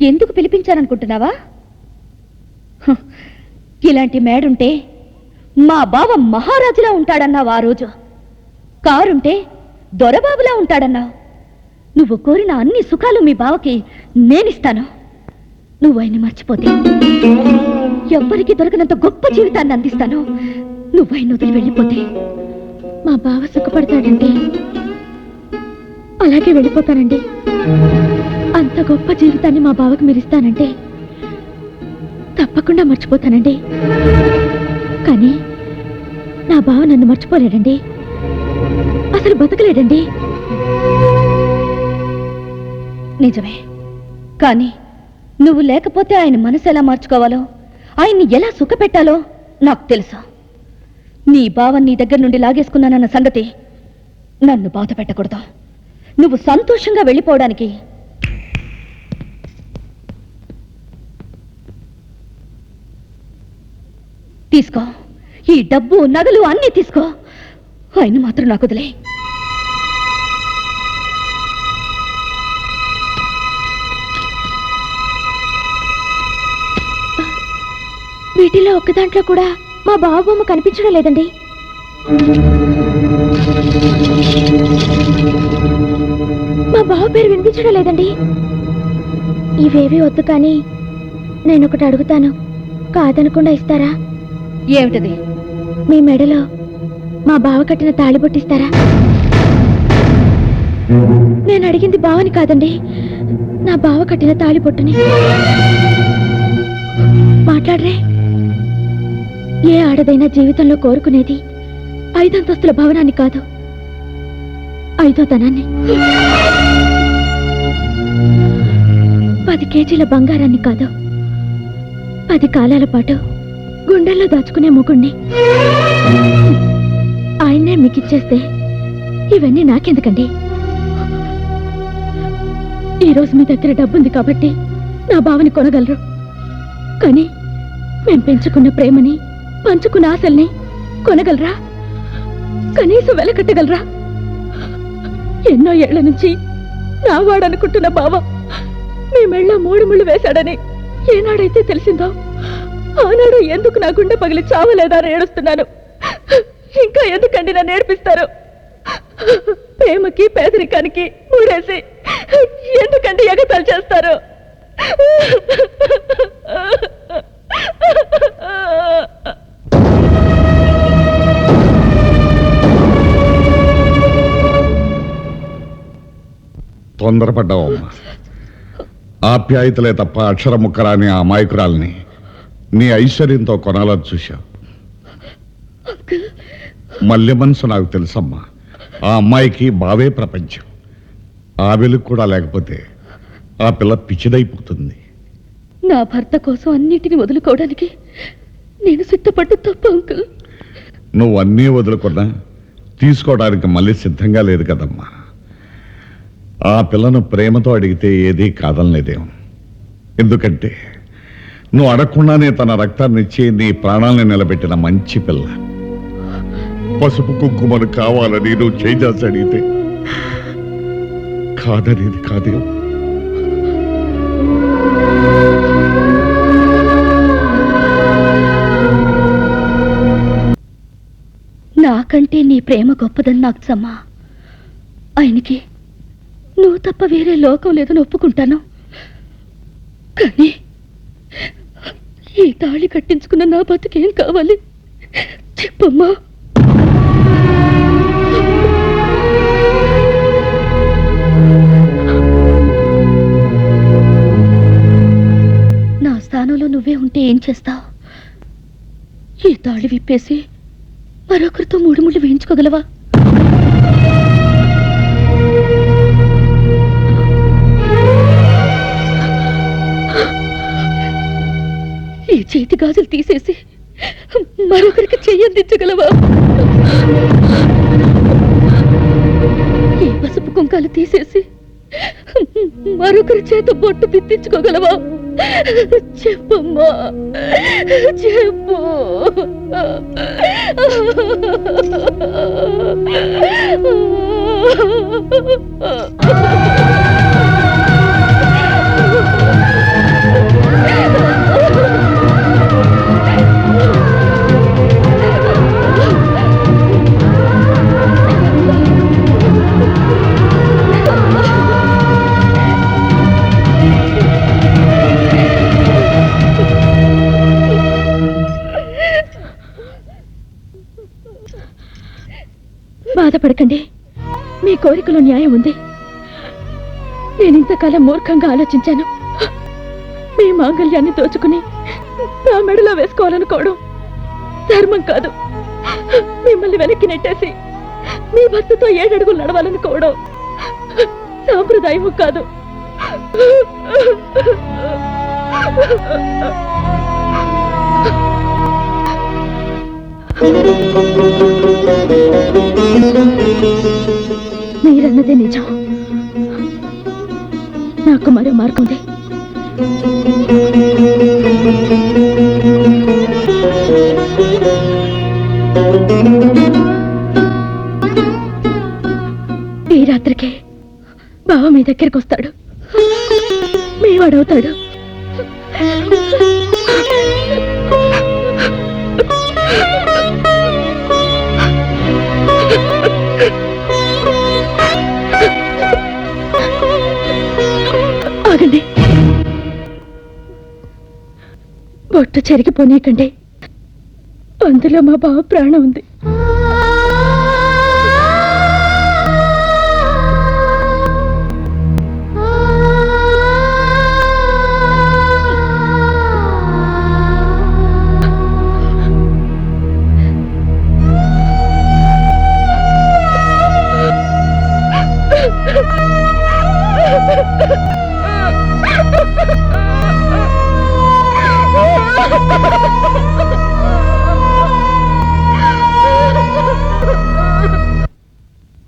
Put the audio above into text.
ఎందుకు పిలిపించాననుకుంటున్నావా? ఇలాంటి మేడుంటే మా బావ మహారాజులా ఉంటాడన్నావు ఆ రోజు. కారుంటే దొరబాబులా ఉంటాడన్నావు. నువ్వు కోరిన అన్ని సుఖాలు మీ బావకి నేనిస్తాను. నువ్వు ఆయన్ని మర్చిపోతే ఎవ్వరికి దొరకనంత గొప్ప జీవితాన్ని అందిస్తాను. నువ్వు ఆయన వదిలి వెళ్ళిపోతే మా బావ సుఖపడతాడంటే అలాగే వెళ్ళిపోతానండి. అంత గొప్ప జీవితాన్ని మా బావకు మీరిస్తానంటే తప్పకుండా మర్చిపోతానండి. కానీ నా బావ నన్ను మర్చిపోలేడండి, అసలు బతకలేడండి. నిజమే, కానీ నువ్వు లేకపోతే ఆయన మనసు ఎలా మార్చుకోవాలో, ఆయన్ని ఎలా సుఖపెట్టాలో నాకు తెలుసు. నీ బావని నీ దగ్గర నుండి లాగేసుకున్నానన్న సంగతి నన్ను బాధ పెట్టకూడదు. నువ్వు సంతోషంగా వెళ్ళిపోవడానికి తీసుకో. ఈ డబ్బు నగలు అన్నీ తీసుకో. ఆయన మాత్రం నాకు వదిలే. వీటిలో ఒక్క దాంట్లో కూడా మా బావ బొమ్మ కనిపించడం లేదండి. మా బావ పేరు వినిపించడం లేదండి. ఇవేవి వద్దు, కానీ నేనొకటి అడుగుతాను, కాదనకుండా ఇస్తారా? ఏమిటది? మీ మెడలో మా బావ కట్టిన తాళి బొట్టిస్తారా? నేను అడిగింది బావని కాదండి, నా బావ కట్టిన తాళి బొట్టుని. మాట్లాడరే. ఏ ఆడదైనా జీవితంలో కోరుకునేది 5 అంతస్తుల భవనాన్ని కాదు, 5వ ధనాన్ని. 10 కేజీల బంగారాన్ని కాదు, 10 కాలాల పాటు గుండెల్లో దాచుకునే మొగుణ్ణి. ఆయన్నే మీకు ఇచ్చేస్తే ఇవన్నీ నాకెందుకండి? ఈరోజు మీ దగ్గర డబ్బుంది కాబట్టి నా బావని కొనగలరు, కానీ మేం పెంచుకున్న ప్రేమని, పంచుకున్న ఆశల్ని కొనగలరా? కనీసం వెలకట్టగలరా? ఎన్నో ఏళ్ల నుంచి నా వాడనుకుంటున్న బావ మీ మెళ్ళ 3 ముళ్ళు వేశాడని ఏనాడైతే తెలిసిందో ఆనాడు ఎందుకు నా గుండె పగిలి చావలేదా అని ఏడుస్తున్నాను. ఇంకా ఎందుకండి నన్ను ఏడిపిస్తారు? ప్రేమకి పేదరికానికి మూడేసి ఎందుకండి ఎగతాళి చేస్తారు? తొందరపడ్డావమ్మా. ఆప్యాయతలే తప్ప అక్షర ముక్కరాని ఆ అమాయకురాల్ని నీ ఐశ్వర్యంతో కొనాలని చూశావు. మల్లె మనసు నాకు తెలుసమ్మా. ఆ అమ్మాయికి బావే ప్రపంచం. ఆ వెలుగు కూడా లేకపోతే ఆ పిల్ల పిచ్చిదైపోతుంది. నా భర్త కోసం అన్నిటిని వదులుకోవడానికి నేను సిద్ధపడ్డ తప్ప అంకుల్. నువ్వు అన్నీ వదులుకున్నా తీసుకోవడానికి మళ్ళీ సిద్ధంగా లేదు కదమ్మా. ఆ పిల్లను ప్రేమతో అడిగితే ఏదీ కాదనలేదేమో. ఎందుకంటే నువ్వు అడగకుండానే తన రక్తాన్ని ఇచ్చి నీ ప్రాణాలను నిలబెట్టిన మంచి పిల్ల. పసుపు కుంకుమను కావాలని నువ్వు చేజాసి అడిగితే కాదనేది కాదేమో. నాకంటే నీ ప్రేమ గొప్పదని నాకు సమ్మా. ఆయనకి నువ్వు తప్ప వేరే లోకం లేదని ఒప్పుకుంటాను, కానీ ఈ తాళి కట్టించుకున్న నా బతుకేం కావాలి చెప్పమ్మా. నా స్థానంలో నువ్వే ఉంటే ఏం చేస్తావు? ఈ తాళి విప్పేసి మరొకరితో 3 ముళ్ళు వేయించుకోగలవా? ఈ చేతి గాజులు తీసేసి మరొకరికి చెయ్యందించగలవా? ఈ పసుపు కుంకాలు తీసేసి మరొకరి చేత బొట్టు తిట్టించుకోగలవా? చెప్పమ్మా, చెప్పు. బాధపడకండి, మీ కోరికలో న్యాయం ఉంది. నేను ఇంతకాలం మూర్ఖంగా ఆలోచించాను. మీ మాంగళ్యాన్ని దోచుకుని నా మెడలో వేసుకోవాలనుకోవడం ధర్మం కాదు. మిమ్మల్ని వెనక్కి నెట్టేసి మీ భర్తతో 7 అడుగులు నడవాలనుకోవడం సాంప్రదాయము కాదు. మీరన్నదే నిజం. నాకు మరో మార్గం ఉంది. ఈ రాత్రికి బావ మీ దగ్గరికి వస్తాడు, మీ వాడవుతాడు. ఆగండి, బొట్టు చెరిగిపోనీకండి. అందులో మా బావ ప్రాణం ఉంది.